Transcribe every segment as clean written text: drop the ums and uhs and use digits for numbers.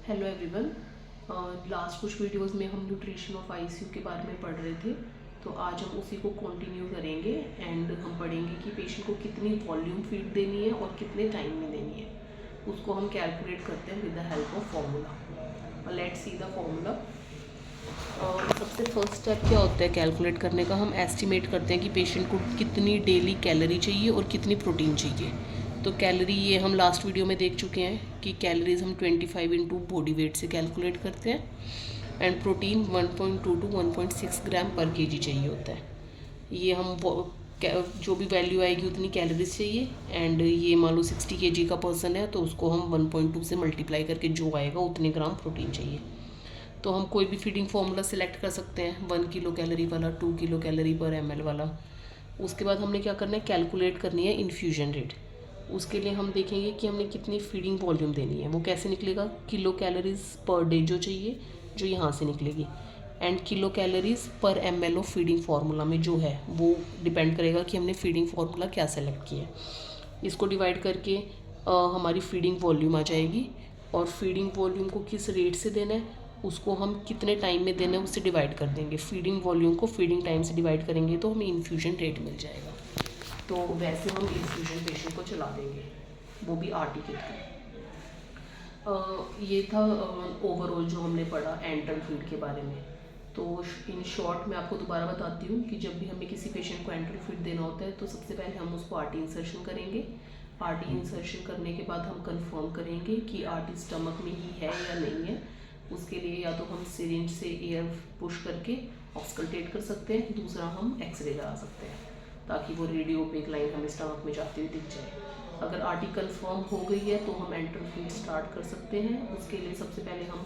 Hello everyone. Last कुछ videos में हम न्यूट्रिशन ऑफ आईसीयू के बारे में पढ़ रहे थे, तो आज हम उसी को कंटिन्यू करेंगे एंड हम पढ़ेंगे कि पेशेंट को कितनी वॉल्यूम फीड देनी है और कितने टाइम में देनी है। उसको हम कैलकुलेट करते हैं with the help of formula. Let's see the formula. सबसे फर्स्ट स्टेप क्या होता है कैलकुलेट करने का? हम एस्टिमेट करते हैं कि पेशेंट को कितनी डेली कैलोरी चाहिए और कितनी प्रोटीन चाहिए। तो कैलोरी ये हम लास्ट वीडियो में देख चुके हैं कि कैलोरीज हम 25 इंटू बॉडी वेट से कैलकुलेट करते हैं एंड प्रोटीन 1.2 टू 1.6 ग्राम पर केजी चाहिए होता है। ये हम जो भी वैल्यू आएगी उतनी कैलोरीज चाहिए एंड ये मान लो 60 केजी का पर्सन है तो उसको हम 1.2 से मल्टीप्लाई करके जो आएगा उतने ग्राम प्रोटीन चाहिए। तो हम कोई भी फीडिंग फार्मूला सिलेक्ट कर सकते हैं, 1 किलो कैलोरी वाला, 2 किलो कैलोरी पर ml वाला। उसके बाद हमने क्या करना है, कैलकुलेट करनी है इन्फ्यूजन रेट। उसके लिए हम देखेंगे कि हमने कितनी फीडिंग वॉल्यूम देनी है। वो कैसे निकलेगा? किलो कैलोरीज पर डे जो चाहिए, जो यहाँ से निकलेगी, एंड किलो कैलोरीज पर ml ऑफ फीडिंग फार्मूला में जो है वो डिपेंड करेगा कि हमने फीडिंग फार्मूला क्या सेलेक्ट किया है। इसको डिवाइड करके हमारी फीडिंग वॉल्यूम आ जाएगी और फीडिंग वॉल्यूम को किस रेट से देना है, उसको हम कितने टाइम में देना है उससे डिवाइड कर देंगे। फीडिंग वॉल्यूम को फीडिंग टाइम से डिवाइड करेंगे तो हमें इन्फ्यूजन रेट मिल जाएगा। तो वैसे हम इन्फ्यूजन पेशेंट को चला देंगे, वो भी आरटी किट के। ये था ओवरऑल जो हमने पढ़ा एंटरल फीड के बारे में। तो इन शॉर्ट मैं आपको दोबारा बताती हूँ कि जब भी हमें किसी पेशेंट को एंटरल फीड देना होता है तो सबसे पहले हम उसको आरटी इंसर्शन करेंगे। आरटी इंसर्शन करने के बाद हम कंफर्म करेंगे कि आरटी स्टमक में ही है या नहीं है। उसके लिए या तो हम सिरिंज से एयर पुश करके ऑक्सकल्टेट कर सकते हैं, दूसरा हम एक्सरे लगा सकते हैं ताकि वो रेडियो पे एक लाइन हमें स्टमक में जाती हुई दिख जाए। अगर आरटी कंफर्म हो गई है तो हम एंटरल फीड स्टार्ट कर सकते हैं। उसके लिए सबसे पहले हम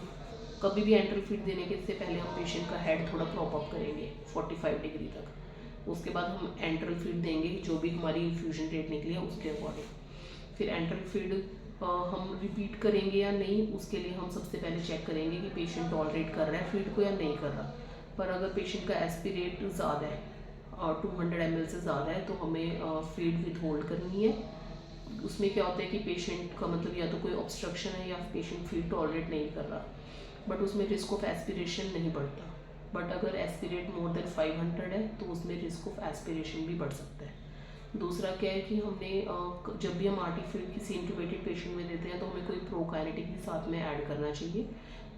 कभी भी एंटरल फीड देने के से पहले हम पेशेंट का हेड थोड़ा प्रॉप अप करेंगे 45 डिग्री तक। उसके बाद हम एंटरल फीड देंगे जो भी हमारी इन्फ्यूजन रेट निकली है उसके अकॉर्डिंग। फिर एंटरल फीड हम रिपीट करेंगे या नहीं, उसके लिए हम सबसे पहले चेक करेंगे कि पेशेंट टॉलरेट कर रहा है फीड को या नहीं कर रहा। पर अगर पेशेंट का एसपी रेट ज़्यादा है, 200 ml से ज़्यादा है, तो हमें फीड विथ होल्ड करनी है। उसमें क्या होता है कि पेशेंट का मतलब या तो कोई ऑब्स्ट्रक्शन है या पेशेंट फीड टॉलरेट नहीं कर रहा, बट उसमें रिस्क ऑफ एस्पिरेशन नहीं बढ़ता। बट अगर एस्पिरेट मोर देन 500 है तो उसमें रिस्क ऑफ एस्पिरेशन भी बढ़ सकता है। दूसरा क्या है कि हमने जब भी हम आरटी फीड किसी इंट्यूबेटेड पेशेंट में देते हैं तो हमें कोई प्रोकाइनेटिक भी साथ में ऐड करना चाहिए।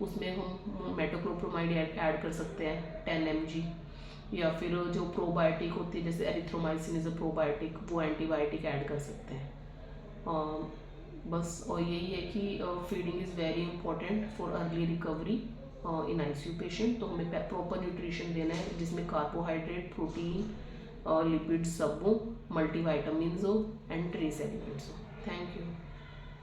उसमें हम मेटोक्लोप्रोमाइड ऐड कर सकते हैं 10 mg, या फिर जो प्रोबायोटिक होती है जैसे एरिथ्रोमाइसिन इज अ प्रोबायोटिक, वो एंटीबायोटिक ऐड कर सकते हैं। बस और यही है कि feeding is very important for early recovery in ICU patient. तो हमें प्रॉपर न्यूट्रिशन देना है जिसमें कार्बोहाइड्रेट, प्रोटीन, लिपिड्स सब हो, मल्टीविटामिन्स हो एंड ट्रेस एलिमेंट्स हो। Thank you.